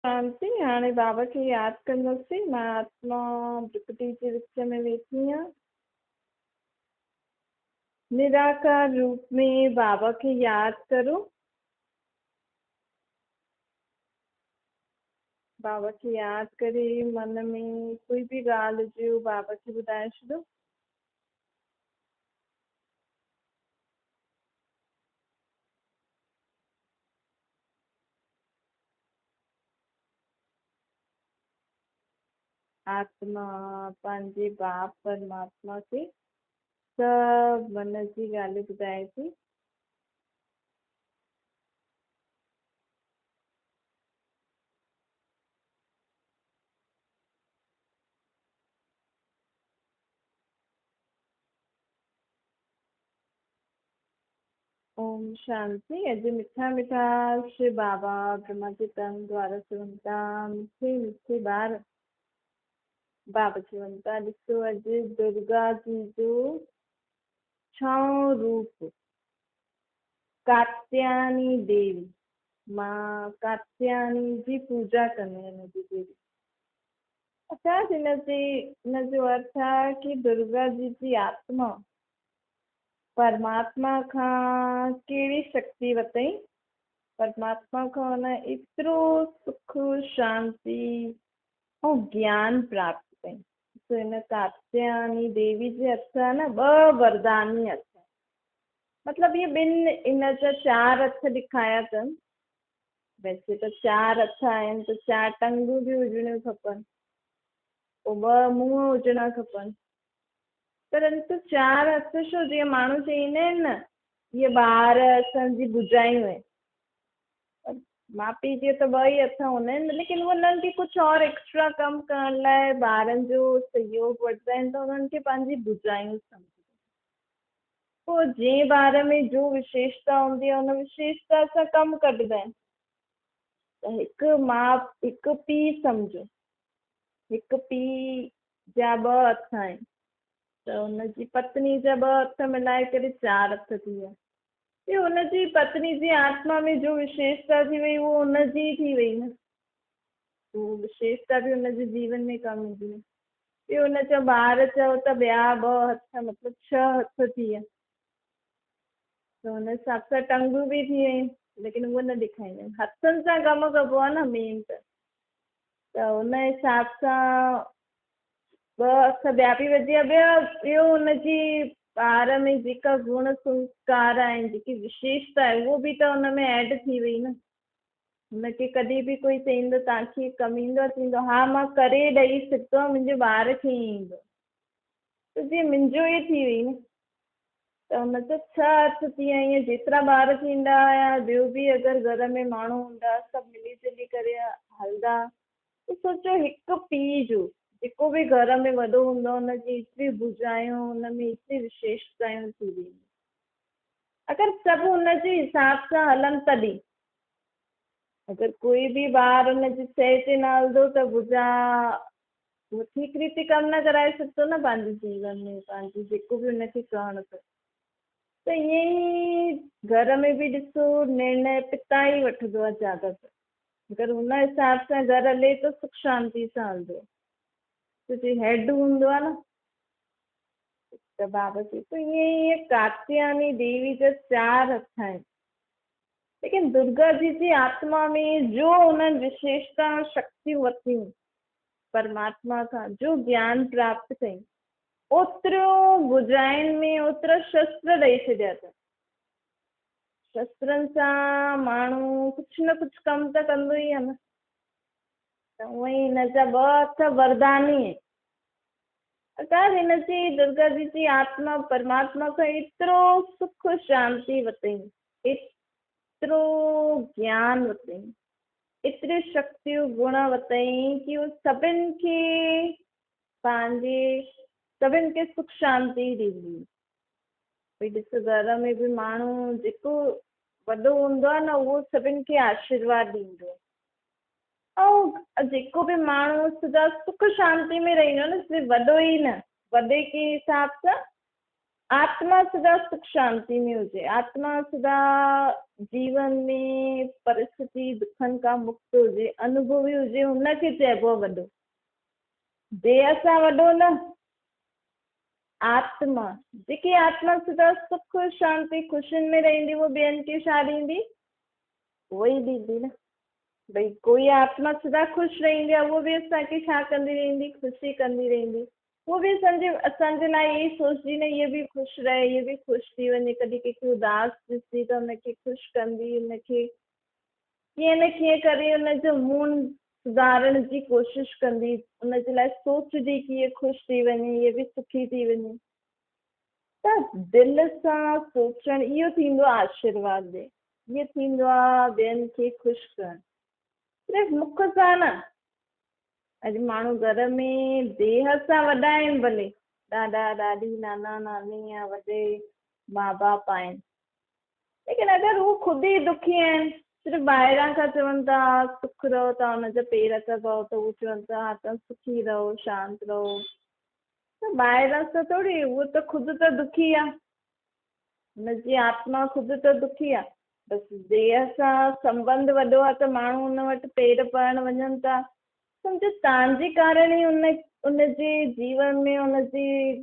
शांति। हाणे बाबा खे यादि कंदासीं। मां आत्मा प्रकृति जे विच में वेठी आहियां। निराकार रूप में बाबा खे यादि करो। बाबा खे यादि करे मन में कोई भी ॻाल्हि हुजे बाबा खे ॿुधाए छॾो। आत्मा पंहिंजे बाप परमात्मा खे सभु मन जी ॻाल्हि ॿुधाए थी। ओम शांति। अॼु मिठा मिठा श्री बाबा ब्रह्मा जे तन द्वारा चवनि था, मिठे मिठे ॿार बाबा चवनि था, ॾिसो अॼु दुर्गा जी जो छहों रूप कात्यायनी देवी, मां कात्यायनी जी पूजा कंदी आहियां। हिनजी देवी अच्छा, हिनजो अर्थ आहे कि दुर्गा जी आत्मा परमात्मा खां कहिड़ी शक्ति वरितई। परमात्मा खां हुन एतिरो सुख शांति ऐं ज्ञान प्राप्त कई। तो हिन कात्यायनी देवी जे हथ आहे न 2 वरदानी हथ। मतलब ये ॿिनि इन जा 4 हथ ॾेखारिया अथनि। वैसे तो 4 हथ आहिनि त 4 टंगूं बि हुजणियूं खपनि, पोइ 2 मुंहं हुजणा खपनि। परंतु 4 हथ छो? जीअं माण्हू चईंदा आहिनि न, इहे ॿार असांजी भुजायूं आहिनि। माउ पीउ जे त 2 ई हथ हूंदा आहिनि, लेकिन उन्हनि खे कुझु और एक्स्ट्रा कमु करण लाइ ॿारनि जो सहयोग वठंदा आहिनि, त उन्हनि खे पंहिंजी भुजायूं सम्झनि। पोइ जंहिं ॿार में जो विशेषता हूंदी आहे, उन विशेषता सां कमु कढंदा आहिनि। त हिकु पीउ सम्झो, हिकु पीउ जा 2 हथ आहिनि, त हुनजी पत्नी जा 2 हथ मिलाए करे 4 हथ थी विया। हुनजी पत्नी जी आत्मा में जो विशेषता थी वई, उहो हुनजी थी वई न। उहो विशेषता बि हुनजे जीवन में कमु ईंदी आहे। हुनजा ॿार चओ त ॿिया 2 हथ, मतिलबु 6 हथ थी विया। त हुन हिसाब सां टंगूं बि थी वियूं, लेकिन उहो न ॾेखारींदा आहिनि। हथनि सां कमु कबो आहे न मेन त हुन हिसाब सां 2 हथ ॿिया बि वधी विया। ॿियो हुनजी ॿार में जेका गुण संस्कार आहिनि, जेकी विशेषता आहे, उहो बि त हुन में ऐड थी वई न। हुनखे कॾहिं बि कोई चईंदो तव्हांखे कमु ईंदो, थींदो हा मां करे ॾेई सघंदो आहियां, मुंहिंजे ॿार खे ई ईंदो, त जीअं मुंहिंजो ई थी वई न। त हुन त 6 हथ थी विया। ईअं जेतिरा ॿार थींदा या ॿियो बि अगरि घर में माण्हू हूंदा, सभु मिली जुली करे हलंदा, त सोचो हिकु पीउ जो जेको बि घर में वॾो हूंदो, हुनजी एतिरी भुजायूं, हुन में एतिरी विशेषताऊं थी वेंदियूं। अगरि सभु हुनजे हिसाब सां हलनि तॾहिं। अगरि कोई बि ॿार हुनजी चए ते न हलंदो त भुजा उहो ठीकु रीति कमु न कराए सघंदो न पंहिंजे जीवन में, पंहिंजी जेको बि हुनखे करणो अथसि। त ईअं ई घर में बि ॾिसो, निर्णय पिता ई वठंदो आहे ज़्यादातर। अगरि हुन हिसाब सां घरु हले त सुख शांति सां हलंदो, छो जो हेड हूंदो आहे न। त बाबा चए थो ईअं कात्यायनी देवी जा 4 हथ आहिनि, लेकिन दुर्गा जी आत्मा में जो उन्हनि विशेषता शक्तियूं वरितियूं परमात्मा खां, जो ज्ञान प्राप्त कई, ओतिरो भुजायुनि में ओतिरा शस्त्र ॾेई छॾिया अथनि। शस्त्रनि सां माण्हू कुझु न कुझु कमु त कंदो ई आहे न। त उअं ई हिन जा 2 हथ वरदानी आहिनि। अगरि हिनजी दुर्गा जी आत्मा परमात्मा खां एतिरो सुख शांति वरितई, एतिरो ज्ञान वरितई, एतिरी शक्तियूं गुण वरितई कि उहो सभिनि खे सुख शांति ॾींदी। भई ॾिस, घर में बि माण्हू जेको वॾो हूंदो आहे न, उहो सभिनि खे आशीर्वाद ॾींदो। ऐं जेको बि माण्हू सदा सुख शांति में रहंदो न, सिर्फ़ु वॾो ई न, वॾे के हिसाब सां आत्मा सदा सुख शांति में हुजे, आत्मा सदा जीवन में परिस्थिति दुखनि खां मुक्त हुजे, अनुभवी हुजे, हुनखे चइबो आहे वॾो। देह सां वॾो न, आत्मा। जेकी आत्मा सदा सुख शांति ख़ुशियुनि में रहंदी, वो ॿियनि खे छा ॾींदी? उहो ई ॾींदी न। भई कोई आत्मा सदा ख़ुशि रहंदी आहे, उहो बि असांखे छा कंदी रहंदी? ख़ुशी कंदी रहंदी। वो बि असांजे लाइ इहे सोचदी न, इहे बि ख़ुशि रहे, इहे बि ख़ुशि थी वञे। कॾहिं कंहिंखे उदास ॾिसंदी त हुनखे ख़ुशि कंदी, हुनखे कीअं न कीअं करे हुनजो मूड सुधारण जी कोशिशि कंदी, हुनजे लाइ सोचदी कि इहे ख़ुशि थी वञे, इहे बि सुखी थी वञे। त दिलि सां सोचणु इहो थींदो आहे आशीर्वाद ॾे, इहो थींदो आहे ॿियनि खे ख़ुशि करणु। सिर्फ़ु मुख सां न। अॼु माण्हू घर में देह सां वॾा आहिनि, भले ॾाॾा ॾाॾी नाना नानी या वॾे माउ बाप आहिनि, लेकिन अगरि हू ख़ुदि ई दुखी आहिनि, सिर्फ़ु ॿाहिरां खां चवनि था सुख रहो, तव्हां हुनजा पेर था पाओ त हू चवनि था हा तव्हां सुखी रहो, शांति रहो। त ॿाहिरां सां थोरी, उहो त ख़ुदि त दुखी आहे, हुनजी आत्मा ख़ुदि त दुखी आहे। बसि देह सां संबंध वॾो आहे त माण्हू हुन वटि पेर पवण वञनि था। सम्झो तव्हांजे कारण ई उनजे जीवन में, हुनजे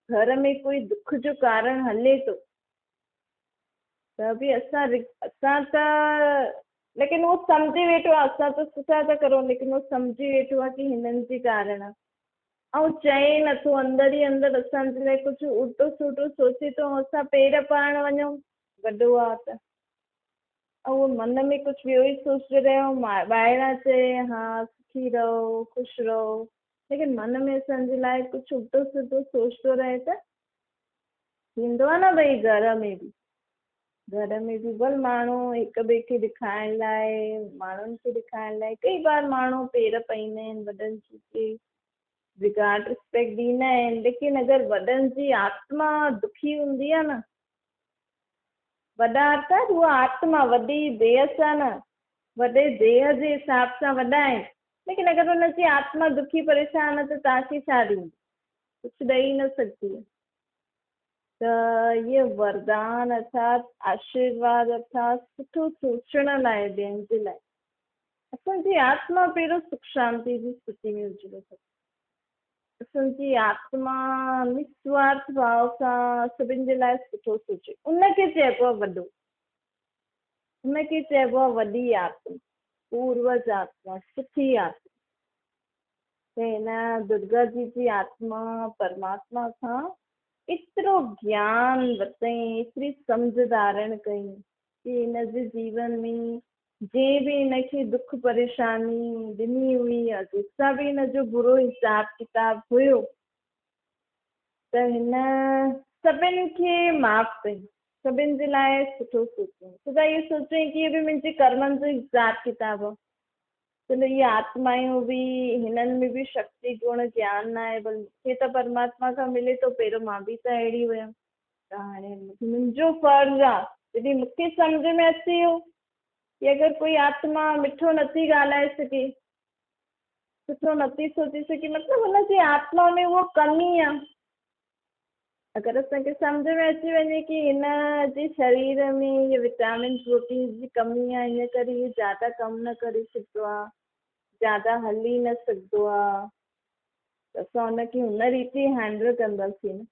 घर में कोई दुख जो कारण हले थो त बि असां त, लेकिन उहो सम्झी वेठो आहे, असां त सुठा था करूं, लेकिन उहो सम्झी वेठो आहे कि हिननि जे कारण आहे। ऐं चए नथो, अंदरि ई अंदरि असांजे लाइ कुझु उल्टो सुल्टो सोचे थो, असां पेर पवण वञूं, वॾो आहे त। ऐं उहो मन में कुझु ॿियो ई सोचे रहियो, ॿाहिरां चए हा सुखी रहो, ख़ुशि रहो, लेकिन मन में असांजे लाइ कुझु उल्टो सुल्टो सोचंदो रहे त थींदो आहे न। भई घर में बि भल माण्हू हिक ॿिए खे ॾेखारण लाइ, माण्हुनि खे ॾेखारण लाइ कई बार माण्हू पेर पाईंदा आहिनि, वॾनि खे रिगार्ड रिस्पेक्ट ॾींदा आहिनि, लेकिन अगरि वॾनि जी आत्मा दुखी हूंदी आहे न, वॾा अर्थात उहा आत्मा, वॾी देह सां न, वॾे देह जे हिसाब सां वॾा आहिनि, लेकिन अगरि हुनजी आत्मा दुखी परेशान आहे त तव्हांखे छा ॾींदी? कुझु ॾेई न सघंदी। त इहे वरदान अर्थात आशीर्वाद अर्थात सुठो सोचण लाइ, ॿियनि जे लाइ। असांजी आत्मा पहिरियों सुख शांति जी स्थिति में हुजिणो खपे। असांजी आत्मा निस्वार्थ भाव सां सभिनि जे लाइ सुठो सोचे, उनखे चइबो आहे वॾो, उनखे चइबो आहे वॾी आत्मा, पूर्वज आत्मा, सुठी आत्मा। त हिन दुर्गा जी आत्मा परमात्मा खां एतिरो ज्ञान वरितईं, एतिरी सम्झ धारण कई कि हिनजे जीवन में जंहिं बि हिनखे दुख परेशानी ॾिनी हुई, जंहिंसां बि हिनजो बुरो हिसाब किताब हुयो, त हिन सभिनि खे माफ़ कई, सभिनि जे लाइ सुठो सोचियईं। सदा इहो सोचियईं कि इहे बि मुंहिंजे कर्मनि जो हिसाब किताब आहे। चलो इहे आत्मायूं बि, हिननि में बि शक्ति गुण ज्ञान न आहे, भले मूंखे त परमात्मा खां मिले थो, पहिरियों मां बि त अहिड़ी हुयमि, त हाणे मुंहिंजो फर्ज़ु आहे। जॾहिं मूंखे सम्झ में अची वियो कि अगरि कोई आत्मा मिठो नथी ॻाल्हाए सघे, सुठो नथी सोचे सघे, मतिलबु हुनजी आत्मा में उहो कमी आहे। अगरि असांखे सम्झ में अची वञे कि हिन जे शरीर में इहे विटामिन प्रोटीन जी कमी आहे, इन करे इहे ज़्यादा कमु न करे सघंदो आहे, ज़्यादा हली न सघंदो आहे, त असां हुनखे हुन रीति हैंडल कंदासीं न।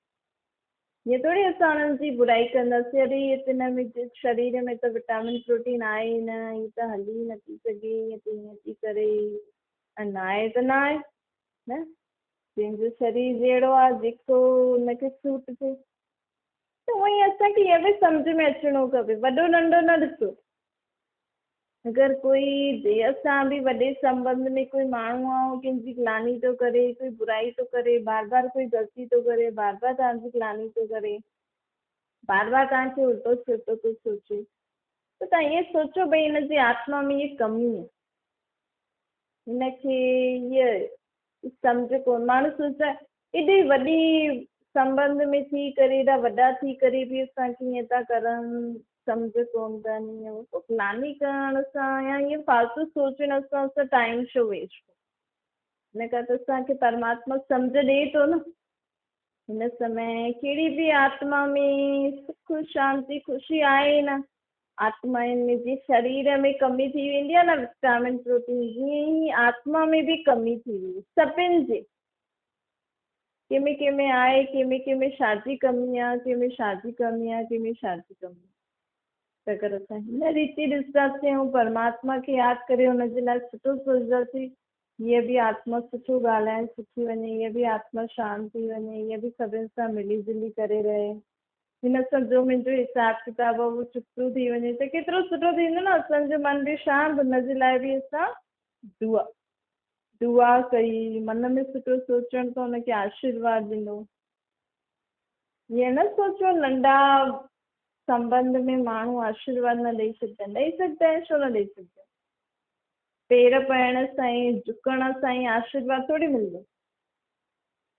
ईअं थोरी असां हुननि जी बुराई कंदासीं, अरे हिन में शरीर में त विटामिन प्रोटीन आहे ई न, हीअ त हली नथी सघे, ईअं त ईअं थी करे, ऐं न आहे त न आहे न, जंहिंजो शरीर जहिड़ो आहे, जेको हुनखे सूट थिए। त उअं ई असांखे इहो बि सम्झ में अचिणो खपे, वॾो नंढो न ॾिसो। अगरि कोई देह सां बि वॾे संबंध में कोई माण्हू आहे, कंहिंजी ग्लानी थो करे, कोई बुराई थो करे, बार बार कोई ग़लती थो करे, बार बार तव्हांजी ग्लानी थो करे, बार बार तव्हांखे उल्टो सुठो थो सोचे, त तव्हां ईअं सोचो भई हिनजी आत्मा में इहा कमी आहे, हिनखे इहा सम्झ कोन। माण्हू सोचे एॾी वॾी संबंध में थी करे, एॾा वॾा थी करे बि असांखे ईअं था करनि, सम्झ कोन अथनि, ईअं ग्लानी करण सां या ईअं फालतू सोचण सां असां टाइम छो वेस्ट। हिन करे त असांखे परमात्मा सम्झ ॾिए थो न। हिन समय कहिड़ी बि आत्मा में सुख शांति ख़ुशी आहे न, आत्माउनि में जीअं शरीर में कमी थी वेंदी आहे न विटामिन प्रोटीन, जीअं ई आत्मा में बि कमी थी वेंदी सभिनि जे। कंहिंमें कंहिंमें आहे, कंहिंमें छाजी कमी आहे, कंहिंमें छाजी कमी आहे, कंहिंमें छाजी कमी आहे। त अगरि असां हिन रीति ॾिसंदासीं ऐं परमात्मा खे यादि करे हुनजे लाइ सुठो सोचंदासीं, हीअ बि आत्मा सुठो ॻाल्हाइण सिखी वञे, हीअ बि आत्मा शांत थी वञे, हीअ बि सभिनि सां मिली जुली करे रहे, हिन सां जो मुंहिंजो हिसाबु किताबु आहे उहो चुकतो थी वञे त केतिरो सुठो थींदो न। असांजो मन बि शांति, हुनजे लाइ बि असां दुआ कई, मन में सुठो सोचण त हुनखे आशीर्वाद ॾिनो। हीअं न सोचो नंढा संबंध में माण्हू आशीर्वाद न ॾेई सघंदा आहिनि, ॾेई सघंदा आहिनि, छो न ॾेई सघंदा। पेर पवण सां ई, झुकण सां ई आशीर्वाद थोरी मिलंदो।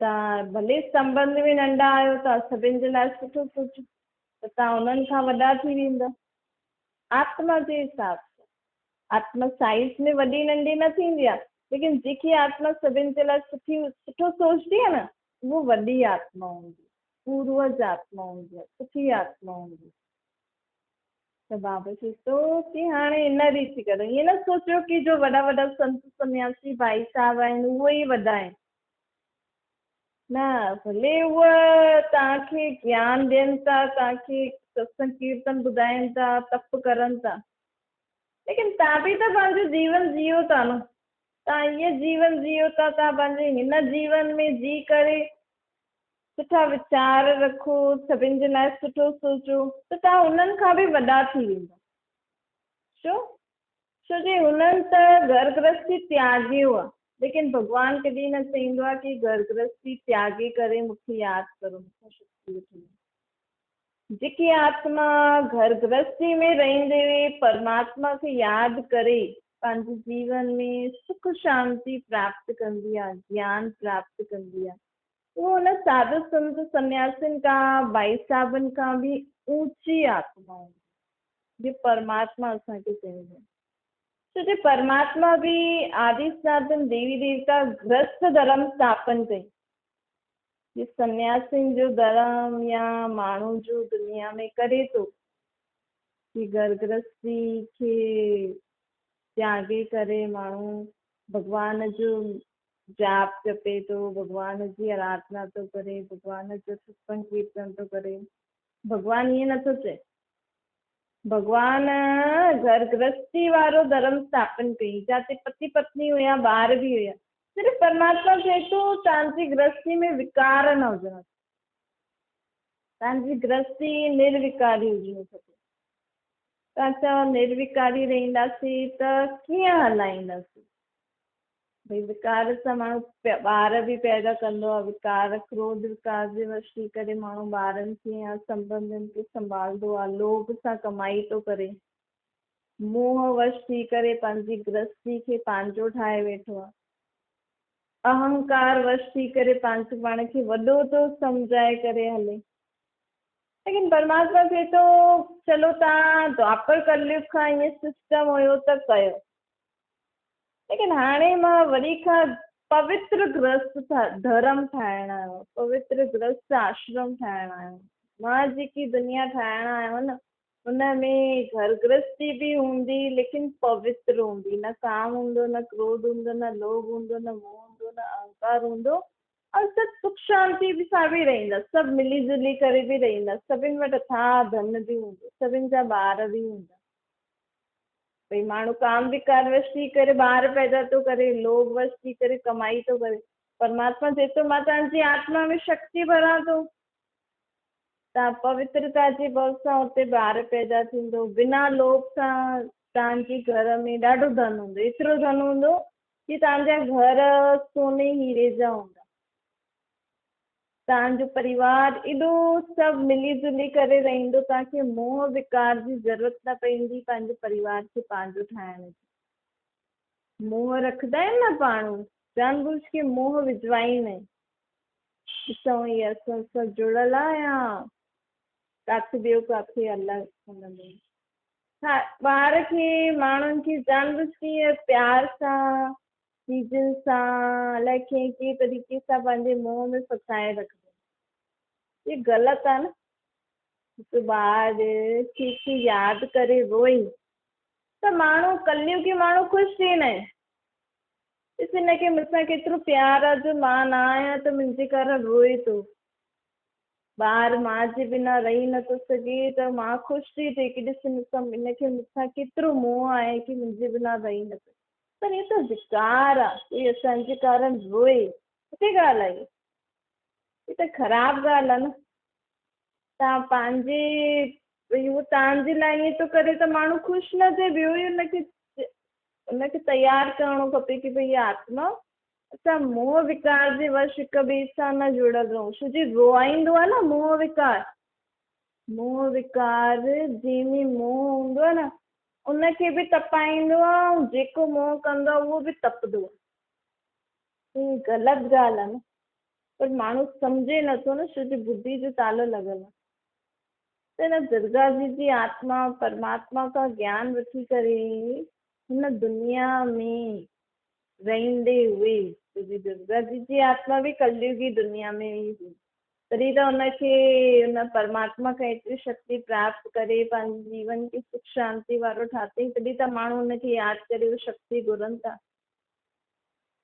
तव्हां भले संबंध में नंढा आहियो, तव्हां सभिनि जे लाइ सुठो सोचो त तव्हां उन्हनि खां वॾा थी वेंदा। आत्मा जे हिसाब सां आत्मा साइज़ में वॾी नंढी न थींदी आहे, लेकिन जेकी आत्मा सभिनि जे लाइ सुठो सोचदी आहे न, उहो वॾी आत्मा हूंदी, पूर्वज आत्मा हूंदी आहे, सुठी आत्मा हूंदी। त बाबा चए थो कि हाणे इन रीति करो, ईअं न सोचियो कि जो वॾा वॾा संत सन्यासी भाई साहब आहिनि उहे ई वॾा आहिनि। न, भले उहे तव्हांखे ज्ञान ॾियनि था, तव्हांखे सत्संग कीर्तन ॿुधाइनि था, तप करनि था, लेकिन तव्हां बि त पंहिंजो जीवन जियो था न। तव्हां ईअं जीवन जियो था, तव्हां पंहिंजे हिन जीवन में जी करे सुठा वीचार रखो, सभिनि जे लाइ सुठो सोचो, त तव्हां उन्हनि खां बि वॾा थी वेंदा। छो जे हुननि त घर गृहस्थी त्यागियो आहे, लेकिन भॻवानु कॾहिं न चईंदो आहे कि घर गृहस्थी त्यागे करे मूंखे यादि करो, मूंखां शक्ति वठो। जेकी आत्मा घर गृहस्थी में रहंदे परमात्मा खे यादि करे पंहिंजे जीवन में सुख शांति प्राप्त कंदी आहे, ज्ञान प्राप्त कंदी आहे, उहो हुन साधु संत सन्यासियुनि खां, भाई साहबनि खां बि ऊची आत्मा हूंदी, जे परमात्मा असांखे चवंदो आहे। छो जे परमात्मा बि आदि सनातन देवी देवता गृहस्थ धर्म स्थापन कई। ये सन्यासियुनि जो धर्म या माण्हू जो दुनिया में करे थो कि घर गृहस्थी खे त्यागे करे माण्हू भॻवान जो जाप जपे थो, भॻवान जी आराधना थो करे, भॻवान जो सत्संग कीर्तन थो करे। भॻवानु ईअं नथो चए, भॻवानु घर गृहस्थी वारो धर्म स्थापन कई, जिते पति पत्नी हुया, ॿार बि हुया। सिर्फ़ु परमात्मा चए थो तव्हांजी गृहस्थी में विकार न हुजणु, तव्हांजी गृहस्थी निर्विकारी हुजणु खपे। तव्हां चओ निर्विकारी रहंदासीं त कीअं हलाईंदासीं? भई विकार सां माण्हू ॿार बि पैदा कंदो आहे, विकार क्रोध विकार जे वश थी करे माण्हू ॿारनि खे या संबंधनि खे संभालंदो आहे, लोभ सां कमाई थो करे, मोह वश थी करे पंहिंजी गृहस्थी खे पंहिंजो ठाहे वेठो आहे, अहंकार वश थी करे पंहिंजे पाण खे वॾो थो सम्झाए करे हले। लेकिन परमात्मा चए थो चलो तव्हां द्वापर कलयुग खां ईअं सिस्टम हुयो त कयो, लेकिन हाणे मां वरी खां पवित्र गृहस्थ धर्म ठाहिणु आयो, पवित्र गृहस्थ आश्रम ठाहिणु आयो। मां जेकी दुनिया ठाहिणु आयो न, हुनमें घर गृहस्थी बि हूंदी, लेकिन पवित्र हूंदी, न काम हूंदो, न क्रोध हूंदो, न लोभ हूंदो, न मोह हूंदो, न अहंकार हूंदो, और सभु सुख शांति बि सां बि रहंदा, सभु मिली जुली करे बि रहंदा, सभिनि वटि अथाह धन बि हूंदो, सभिनि जा ॿार बि हूंदा। भई माण्हू काम विकार वश थी करे ॿार पैदा थो करे, लोभ वश थी करे कमाई थो करे, परमात्मा चए थो मां तव्हांजी आत्मा में शक्ति भरां थो, तव्हां पवित्रता जे बल सां हुते ॿार पैदा थींदो, बिना लोभ सां तव्हांजे घर में ॾाढो धन हूंदो, एतिरो धन हूंदो कि तव्हांजा घर सोने हीरे जा हूंदा, तव्हांजो परिवार एॾो सभु मिली जुली करे रहंदो, तव्हांखे मोह विकार जी ज़रूरत न पवंदी पंहिंजे परिवार खे पंहिंजो ठाहिण जी। मोह रखंदा आहिनि न माण्हू, जानबूझ के मोह विझवाईंदा आहिनि, ॾिसूं ही असां सां जुड़ियल आहे या किथे ॿियो किथे अलॻि हुनमें। हा, ॿार खे माण्हुनि खे जानबूझ के प्यार सां चीज़ुनि सां अलाए कंहिं तरीक़े सां पंहिंजे मोह में फसाए रखंदा, ये ग़लति आहे न। हिकु ॿार कंहिंखे यादि करे रोई त माण्हू कलयुगी माण्हू ख़ुशि थींदा आहिनि। ॾिस हिनखे मूंसां केतिरो प्यार आहे जो मां न आहियां त मुंहिंजे कारण रोए थो। ॿार माउ जे बिना रही नथो सघे त मां ख़ुशि थी थिए की ॾिस हिनखे मूंसां केतिरो मोह आहे की मुंहिंजे बिना रही नथो। पर इहो त विकार आहे, कोई असांजे कारण रोए, किथे ॻाल्हि आहे इहा त ख़राबु ॻाल्हि आहे न। तव्हां पंहिंजे इहो तव्हांजे लाइ ईअं थो करे त माण्हू ख़ुशि न थिए। ॿियो ई हुनखे तयारु करिणो खपे की भई इहा आत्मा असां मोह विकार जे वश हिक ॿिए सां न जुड़ियल रहूं। छो जी रोआईंदो आहे न मोह विकार। मोह विकार जंहिंमें मोह हूंदो आहे न उनखे बि तपाईंदो आहे, ऐं जेको मोह कंदो आहे उहो बि तपंदो आहे। हीअ ग़लति ॻाल्हि आहे न, पर माण्हू सम्झे नथो न, छो जो बुद्धि जो तालो लॻल आहे। त हिन दुर्गा जी आत्मा परमात्मा का ज्ञान वठी करे हिन दुनिया में रहंदे हुए, छोकी दुर्गा जी आत्मा बि कलयुगी दुनिया में ई हुई, तॾहिं त हुनखे हुन परमात्मा खां एतिरी शक्ति प्राप्त करे पंहिंजे जीवन खे सुख शांति वारो ठातईं, तॾहिं त माण्हू हुनखे यादि करे उहो शक्ति घुरनि था।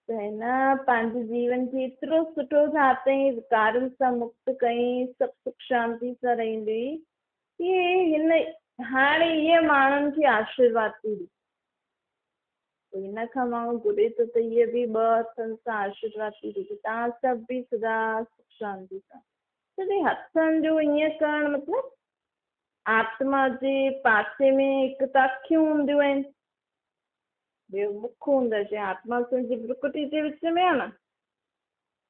त हिन पंहिंजे जीवन खे एतिरो सुठो ठातईं, विकारनि सां मुक्त कयईं, सभु सुख शांति सां रहंदी की हिन हाणे इहे माण्हुनि खे आशीर्वाद थी ॾे। हिन खां माण्हू घुरे थो त इहे बि ॿ हथनि सां आशीर्वाद थी ॾे की तव्हां सभु बि सदा सुख शांति सां। छोकी हथनि जो ईअं करणु मतिलबु आत्मा जे पासे में हिकु त अखियूं हूंदियूं आहिनि, ॿियो मुख हूंदो आहे। जीअं आत्मा असांजी भ्रुकुटी जे विच में आहे न,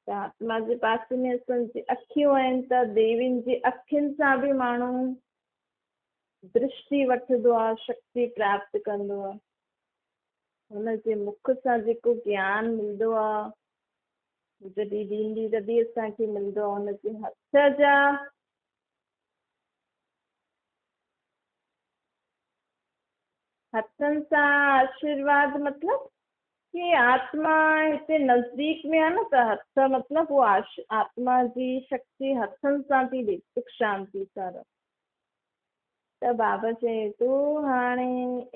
त आत्मा जे पासे में असांजी अखियूं आहिनि, त देवियुनि जी अखियुनि सां बि माण्हू दृष्टि वठंदो आहे, शक्ति प्राप्त कंदो आहे। हुनजे मुख सां जेको ज्ञान मिलंदो आहे जॾहिं ॾींदी तॾहिं असांखे मिलंदो आहे। हुनजे हथ जा हथनि सां आशीर्वाद मतिलबु कि आत्मा हिते नज़दीक में आहे न, त हथ मतिलबु उहो आत्मा जी शक्ति हथनि सां थी ॾे सुख शांति सां। त बाबा चए थो हाणे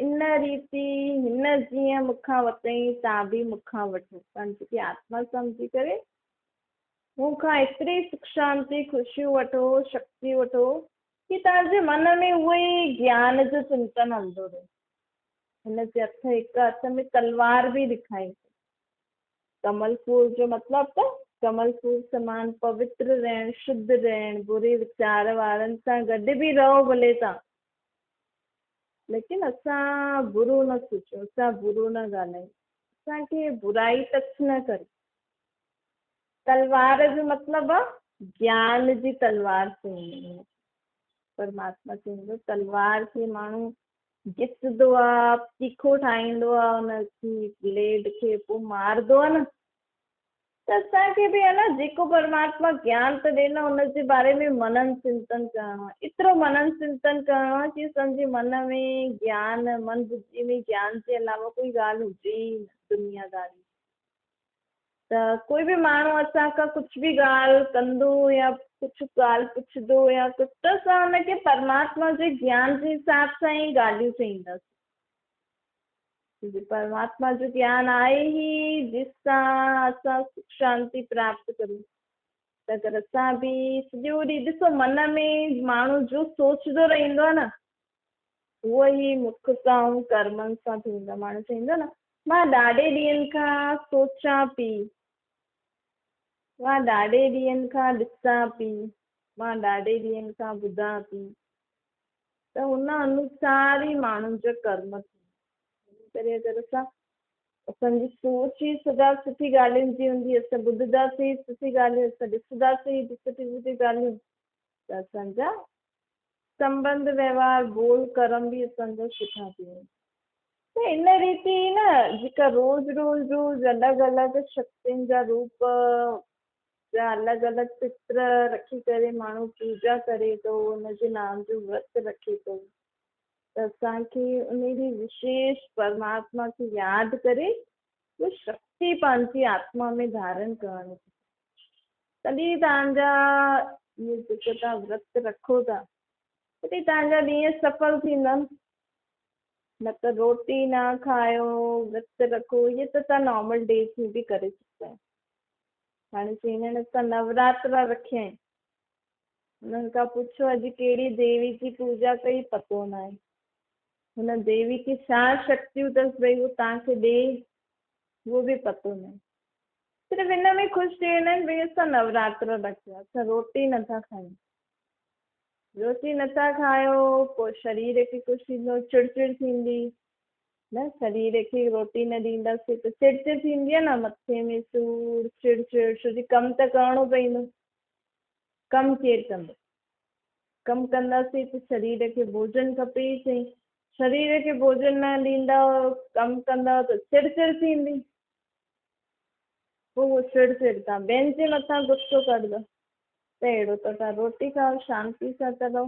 इन रीति हिन जीअं मूंखां वरितईं तव्हां बि मूंखां वठो, पंहिंजी आत्मा सम्झी करे मूंखां एतिरी सुख शांति ख़ुशियूं वठो, शक्ति वठो कि तव्हांजे मन में उहो ई ज्ञान जो चिंतन हलंदो रहे। हिनजे हथ हिकु हथ में तलवार बि ॾेखारी, कमल फूल जो मतिलबु त कमल फूल समान पवित्र रहणु, शुद्ध रहणु, बुरे वीचार वारनि सां गॾु बि रहो भले तव्हां, लेकिन असां बुरो न सोचूं, असां बुरो न ॻाल्हायूं, असांखे बुराई टच न करे। तलवार जो मतिलबु आहे ज्ञान जी तलवार चवंदी परमात्मा चवंदो। तलवार खे माण्हू घिसंदो आहे, तीखो ठाहींदो आहे, हुनजी ब्लेड खे पोइ मारंदो आहे न, त असांखे बि आहे न जेको परमात्मा ज्ञान त ॾे न हुनजे बारे में मनन चिंतन करिणो आहे। एतिरो मनन चिंतन करिणो आहे कि असांजे मन में ज्ञान, मन बुद्धि में ज्ञान जे अलावा कोई ॻाल्हि हुजे ई न दुनियादारी। त कोई बि माण्हू असां खां कुझु बि ॻाल्हि कंदो या कुझु ॻाल्हि पुछंदो या कुझु, त असां हुनखे परमात्मा जे ज्ञान जे हिसाब सां ई ॻाल्हियूं चईंदासीं। परमात्मा जो ज्ञान आहे ई जिसां असां सुख शांति प्राप्त करूं। त अगरि असां बि सॼो ॾींहुं ॾिसो मन में माण्हू जो सोचंदो रहंदो आहे न उहो ई मुख सां ऐं कर्मनि सां थींदो। माण्हू चवंदो न मां ॾाढे ॾींहंनि खां सोचां पई, मां ॾाढे ॾींहंनि खां ॾिसां पई, मां ॾाढे ॾींहंनि खां ॿुधां पई, त हुन अनुसार ई माण्हुनि जो कर्म करे। अगरि असांजी सोच ई सदा सुठी ॻाल्हियुनि जी हूंदी, असां ॿुधंदासीं सुठी ॻाल्हियूं, असां ॾिसंदासीं सुठी सुठी ॻाल्हियूं, त असांजा संबंध व्यवहार बोल कर्म बि असांजा सुठा थी वेंदा। त इन रीति न जेका रोज़ रोज़ रोज़ अलॻि अलॻि शक्तियुनि जा रूप जा अलॻि अलॻि चित्र रखी करे माण्हू पूजा करे थो, हुनजे नाम जो व्रत रखे थो, त असांखे उन जी विशेष परमात्मा खे यादि करे उहा शक्ति पंहिंजी आत्मा में धारण करणु, तॾहिं तव्हांजा इहे जेके तव्हां व्रत रखो था तॾहिं तव्हांजा ॾींहं सफल थींदा। न त रोटी न खायो, विर्तु रखो, इहे त तव्हां नॉर्मल डेज में बि करे सघंदा आहियो। हाणे चईंदा आहिनि असां नवरात्रा रखिया आहिनि, हुननि खां पुछो अॼु कहिड़ी देवी जी पूजा कई, पतो न आहे। हुन देवी खे छा शक्तियूं अथसि भई उहो तव्हांखे ॾे, उहो बि पतो न आहे। सिर्फ़ु हिन में ख़ुशि थी वेंदा आहिनि भई असां नवरात्रा रखिया, असां रोटी नथा खायूं। रोटी नथा खायो, पोइ शरीर खे कुझु थींदो, चिड़चिड़ थींदी न। शरीर खे रोटी न ॾींदासीं त चिड़चिड़ थींदी आहे न, मथे में सूर, चिड़चिड़, छोजी कमु त करिणो पवंदो। कमु केरु कंदो? कमु कंदासीं त शरीर खे भोजन खपे ई सही। शरीर खे भोजन न ॾींदव, कमु कंदव त चिड़चिड़ थींदी। पोइ उहो चिड़चिड़ तव्हां ॿियनि जे मथां गुस्सो कंदव। त अहिड़ो त तव्हां रोटी खाओ, शांति सां त रहो,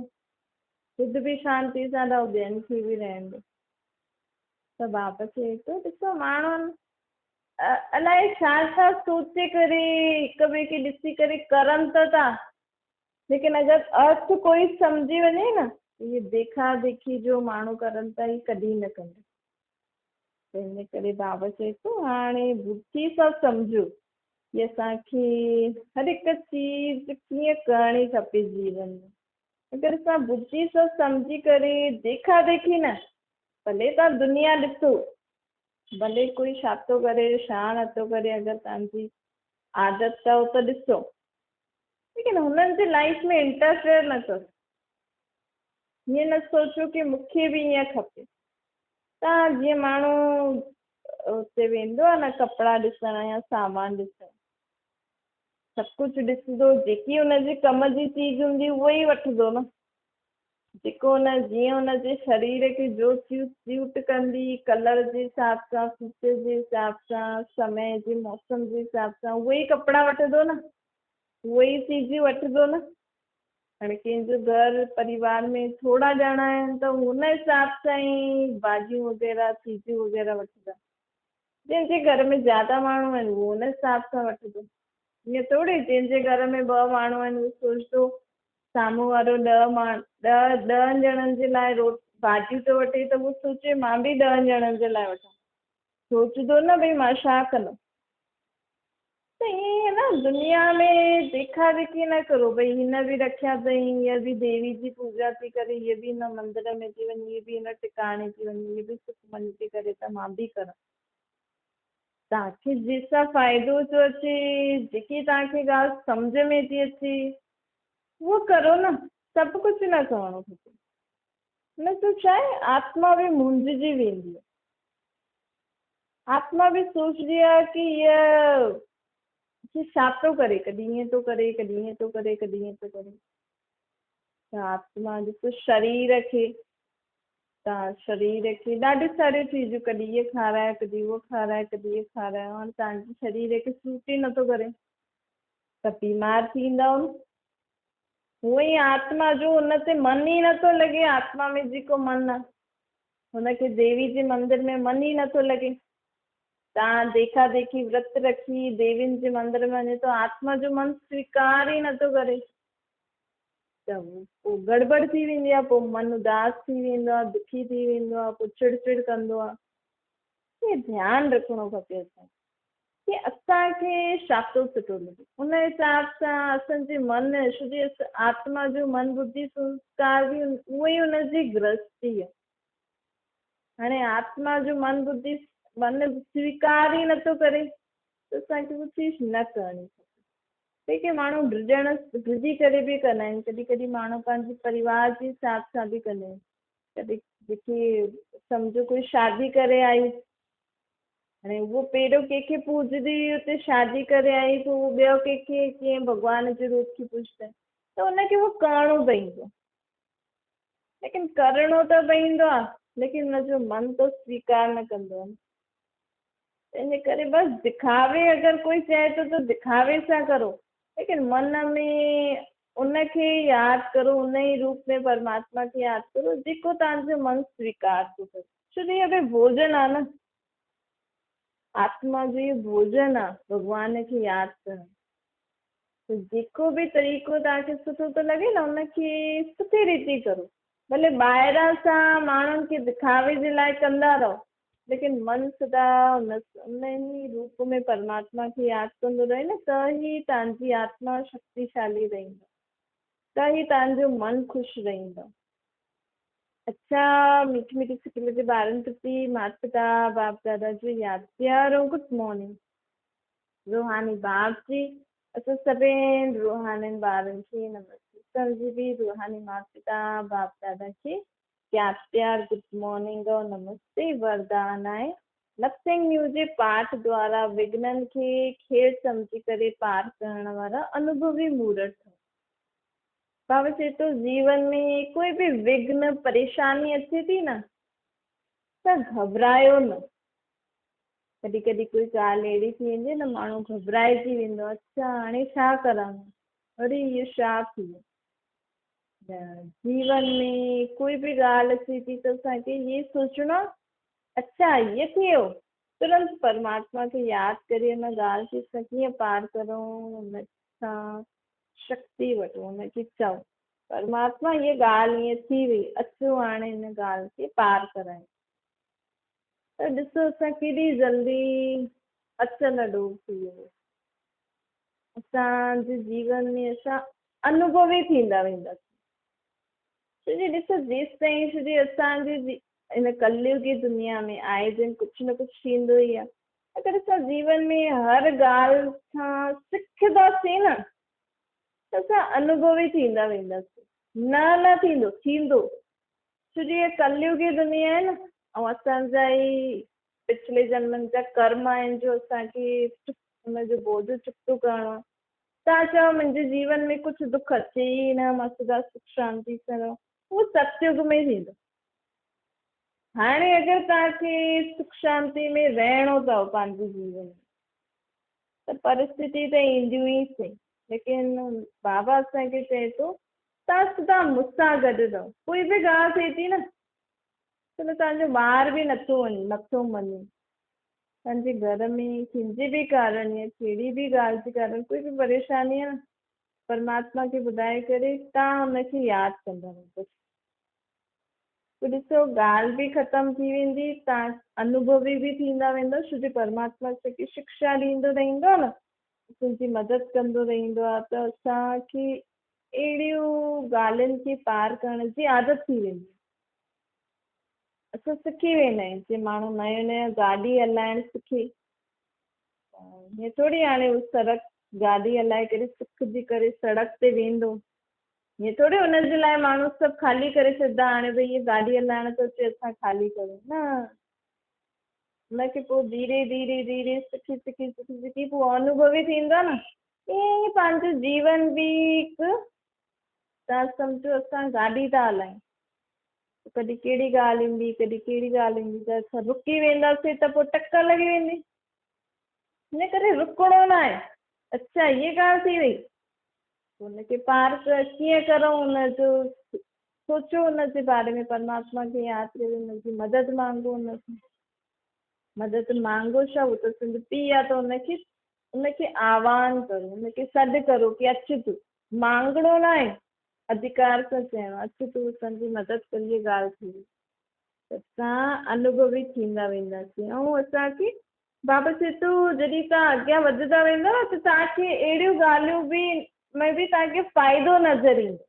ख़ुदि बि शांति सां रहो, ॿियनि खे बि रहण ॾियो। त बाबा चए थो ॾिसो माण्हुनि अलाए छा छा सोचे करे हिक ॿिए खे ॾिसी करे करनि त था, लेकिन अगरि अर्थ कोई सम्झी वञे न, इहे देखा देखी जो माण्हू करनि था, इहे कॾहिं न कंदा। त हिन करे बाबा चए थो हाणे बुद्धि सां सम्झो की असांखे हर हिकु चीज़ कीअं करणी खपे जीवन में। अगरि असां बुद्धि सां सम्झी करे देखा देखी न, भले तव्हां दुनिया ॾिसो, भले कोई छा थो करे छा नथो करे, अगरि तव्हांजी आदत अथव त ॾिसो, लेकिन हुननि जी लाइफ में इंटरफेयर न करो। हीअं न सोचो की मूंखे बि ईअं खपे। तव्हां जीअं माण्हू उते वेंदो आहे न कपिड़ा ॾिसण या सामान ॾिसण, सभु कुझु ॾिसंदो, जेकी हुनजे कम जी चीज़ हूंदी उहो ई वठंदो न। जेको हुन जीअं हुनजे शरीर खे जो चीज़ सूट कंदी, कलर जे हिसाब सां, फीचर जे हिसाब सां, समय जे मौसम जे हिसाब सां, उहे ई कपिड़ा वठंदो न, उहे ई चीज़ियूं वठंदो न। हाणे कंहिंजो घर परिवार में थोरा ॼणा आहिनि त हुन हिसाब सां ई भाॼियूं वग़ैरह चीज़ियूं वग़ैरह वठंदा। जंहिंजे घर में ज्यादा माण्हू आहिनि उहो हुन हिसाब सां वठंदो। ईअं थोरी जंहिंजे घर में 2 माण्हू आहिनि उहो सोचंदो साम्हूं वारो 10 ॼणनि जे लाइ भाॼियूं थो वठे त उहो सोचे मां बि 10 ॼणनि जे लाइ वठां, सोचंदो न भई मां छा कंदमि। त ईअं न दुनिया में देखा देखी न करो भई हिन बि रखिया अथई, हीअ बि देवी जी पूजा थी करे, हीअ बि हिन मंदर में थी वञे, हीअ बि हिन टिकाणे थी वञे, हीअ बि सुखमनी थी करे त मां बि करां। तव्हांखे जंहिंसां फ़ाइदो थो अचे, जेकी तव्हांखे ॻाल्हि सम्झ में थी अचे उहो करो न, सभु कुझु न करिणो खपे। न त छा आहे आत्मा बि मुंझिजी वेंदी आहे। आत्मा बि सोचदी आहे की हीअ छा थो करे, कॾहिं ईअं थो करे, कॾहिं ईअं थो करे, कॾहिं ईअं थो करे। त आत्मा ॾिसो शरीर खे ॾाढी सारियूं चीज़ूं, कॾहिं इहे खाराए, कॾहिं उहो खाराए, कॾहिं इहे खाराए, और तव्हांजे शरीर खे सूट ई नथो करे त बीमार थींदव न। उहो ई आत्मा जो हुन ते मन ई नथो लॻे, आत्मा में जेको मन आहे हुनखे देवी जे मंदिर में मन ई नथो लॻे। तव्हां देखा देखी व्रत रखी देवियुनि जे मंदिर में वञे तो आत्मा जो मन स्वीकार ई नथो करे, त पोइ गड़बड़ थी वेंदी आहे, पोइ मन उदास थी वेंदो आहे, दुखी थी वेंदो आहे, पोइ चिड़चिड़ कंदो आहे। इहे ध्यानु रखिणो खपे असांखे की असांखे छा थो सुठो लॻे, उन हिसाब सां असांजे मन छोजी आत्मा जो मन बुद्धि संस्कार बि उहो ई हुनजी गृहस्थी आहे। हाणे आत्मा जो मन बुद्धि मन स्वीकार ई नथो करे त असांखे उहा चीज़ न करणी खपे। जेके माण्हू ड्रिजी करे बि कंदा आहिनि, कॾहिं कॾहिं माण्हू पंहिंजे परिवार जे हिसाब सां बि कंदा आहिनि। कॾहिं जेकी सम्झो कोई शादी करे आई, हाणे उहो पहिरियों कंहिंखे पूजदी हुई, उते शादी करे आई, पोइ उहो ॿियो कंहिंखे कीअं भॻवान जे रूप खे पूजंदा आहिनि, त हुनखे उहो करिणो पवंदो। लेकिन करिणो त पवंदो आहे, लेकिन हुनजो मन तो स्वीकार न कंदो आहे। इन करे बसि दिखावे, अगरि कोई चए थो त दिखावे सां करो, लेकिन मन में उनखे यादि करो, उन ई रूप में परमात्मा खे यादि करो जेको तव्हांजो मन स्वीकार थो करे। छो त इहो बि भोजन आहे न, आत्मा जो इहो भोजन आहे भॻवान खे यादि करणु। त जेको बि तरीक़ो तव्हांखे सुठो थो लॻे न उनखे सुठी रीति करो। भले ॿाहिरां सां माण्हुनि खे दिखावे जे लाइ कंदा रहो, लेकिन मन सदा उन ई रूप में परमात्मा खे यादि कंदो रहे न, त ई तव्हांजी आत्मा शक्तिशाली रहंदो, त ई तव्हांजो मन ख़ुशि रहंदो। अच्छा, मीठी मीठी सिकल जे ॿारनि प्रति माता पिता बाप दादा जो यादि प्यार और गुड मॉर्निंग। रूहानी बाप जी, असां सभिनि रूहानी ॿारनि खे नमस्ते। सभी भी रूहानी माता पिता बाप दादा खे यादि प्यार गुड मॉर्निंग और नमस्ते वरदान आहे। नथिंग न्यू जे पाठ द्वारा विघ्ननि खे खेल सम्झी करे पार करण वारा अनुभवी मूर्त। बाबा चए थो जीवन में कोई भी विघ्न परेशानी अचे थी न त घबरायो न। कॾहिं कॾहिं कोई ॻाल्हि अहिड़ी थी वेंदी आहे न, माण्हू घबराइजी वेंदो, अच्छा हाणे छा करां, अरे इहो छा थी वियो। जीवन में कोई भी ॻाल्हि अचे थी त असांखे इहे सोचणो, अच्छा इहो थी वियो, तुरंत परमात्मा खे यादि करे हुन ॻाल्हि खे असां कीअं पार करूं, हुन सां शक्ति वठूं, हुनखे चऊं परमात्मा हीअ ॻाल्हि ईअं थी वई, अचो हाणे हिन ॻाल्हि खे पार करायूं। त ॾिसो असां केॾी जल्दी अचल ॾोह थी वियो, असांजे जीवन में असां अनुभवी थींदा वेंदासीं। छोजी ॾिसो जेसि ताईं छोजी असांजी हिन कलयुगी दुनिया में आए दिन कुझु न कुझु थींदो ई आहे। अगरि असां जीवन में हर ॻाल्हि सां सिखंदासीं न त असां अनुभवी थींदा वेंदासीं, न थींदो, थींदो। छोजी इहा कलयुगी दुनिया आहे न, ऐं असांजा ई पिछले जन्मनि जा कर्म आहिनि जो असांखे हुनजो बोझ चुकतो करिणो आहे। तव्हां चओ मुंहिंजे जीवन में कुझु दुख अचे ई न, मां सदा सुख शांति सां रहां, उहो सतयुग में थींदो। हाणे अगरि तव्हांखे सुख शांति में रहणो अथव पंहिंजे जीवन में त परिस्थिती त ईंदियूं ई सही, लेकिन बाबा असांखे चए थो तव्हां सदा मूंसां गॾु रहो। कोई बि ॻाल्हि थिए थी न त तव्हांजो ॿार बि नथो मञे, तव्हांजे घर में कंहिंजे बि कारण या कहिड़ी बि ॻाल्हि जे कारण कोई बि परेशानी आहे न, परमात्मा खे ॿुधाए करे तव्हां हुनखे यादि कंदा रहो। त ॾिसो ॻाल्हि बि ख़तमु थी वेंदी, तव्हां अनुभवी बि थींदा वेंदो, छो जो परमात्मा असांखे शिक्षा ॾींदो रहंदो न, तुंहिंजी मदद कंदो रहंदो आहे, त असांखे अहिड़ियूं ॻाल्हियुनि खे पार करण जी आदत थी वेंदी। असां सिखी वेंदा आहियूं, जीअं माण्हू नयों नयों गाॾी हलाइणु सिखे, हीअं थोरी हाणे उहो सड़क गाॾी हलाए करे सिखजी करे सड़क ते वेंदो, हीअं थोरी हुनजे लाइ माण्हू सभु ख़ाली करे छॾींदा, हाणे भई हीअ गाॾी हलाइण थो अचे असां ख़ाली कयूं न। हुनखे पोइ धीरे धीरे धीरे सिखी सिखी सिखी सिखी पोइ अनुभवी थींदो न। ईअं ई पंहिंजो जीवन बि हिकु, तव्हां सम्झो असां गाॾी था हलायूं, कॾहिं कहिड़ी ॻाल्हि ईंदी, कॾहिं कहिड़ी ॻाल्हि ईंदी, त असां रुकी वेंदासीं त पोइ टक्कर लॻी वेंदी। हिन करे रुकणो न आहे, अच्छा हीअ ॻाल्हि थी वई, हुनखे पार कीअं करूं, हुनजो सोचो, हुनजे बारे में परमात्मा खे यादि करे हुनजी मदद मांगो, हुनखे मदद मांगो छा, उहो त सिंध पीउ आहे, त हुनखे आह्वान करो, हुनखे सॾु करो कि अचु तूं, मांगणो न आहे, अधिकार सां चइणो, अचु तूं असांजी मदद कर, इहा ॻाल्हि थी वई, त असां अनुभवी थींदा वेंदासीं। ऐं असांखे बाबा चए थो जॾहिं तव्हां अॻियां वधंदा वेंदा न त तव्हांखे अहिड़ियूं ॻाल्हियूं बि में बि तव्हांखे फ़ाइदो नज़र ईंदो।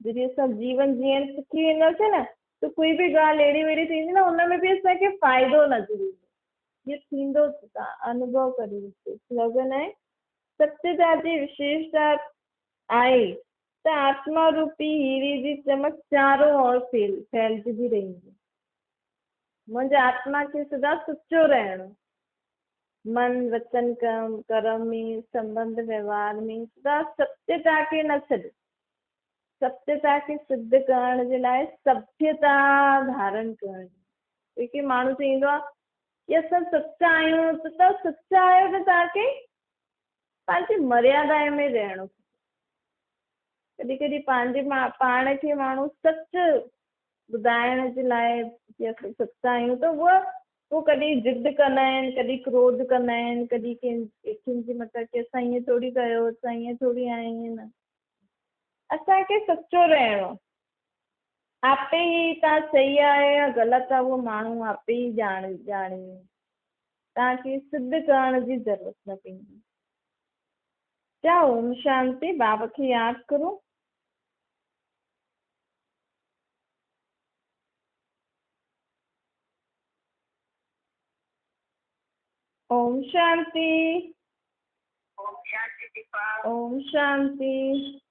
जॾहिं असां जीवन जीअण सिखी वेंदासीं न त कोई बि ॻाल्हि अहिड़ी वेड़ी थींदी न, हुन में बि असांखे फ़ाइदो नज़र ईंदो, हीअ थींदो, तव्हां अनुभव करे ॾिसो। स्लोगन आहे, सत्यता जी विशेषता आहे त आत्मा रूपी हीरे जी चमक चारों ओर फैलजंदी रहंदी। मुंहिंजे आत्मा खे सदा सच्चो रहणो, मन वचन कर्म में संबंध व्यवहार में सदा सत्यता खे न छॾ, सत्यता खे सिद्ध करण जे लाइ सभ्यता धारण करण। जेके माण्हू चईंदो आहे की असां सचा आहियूं, त तव्हां सचा आहियो त तव्हांखे पंहिंजी मर्यादा में रहणो। कॾहिं कॾहिं पंहिंजे पाण खे माण्हू सच ॿुधाइण जे लाइ की असां सचा आहियूं त उहो कॾहिं ज़िद कंदा आहिनि, कॾहिं क्रोध कंदा आहिनि, कॾहिं कंहिंजे मथां की असां ईअं थोरी कयो, असां ईअं थोरी आहियूं, ईअं न। असांखे सचो रहणो, आपे ही तव्हां सही आहे या ग़लति आहे उहो माण्हू आपे ई ॼाणे तव्हांखे सिद्ध करण जी ज़रूरत न पवंदी। क्या ओम शांति, बाबा खे यादि करो। ओम शांति। ओम शांति दीपा। ओम शांति।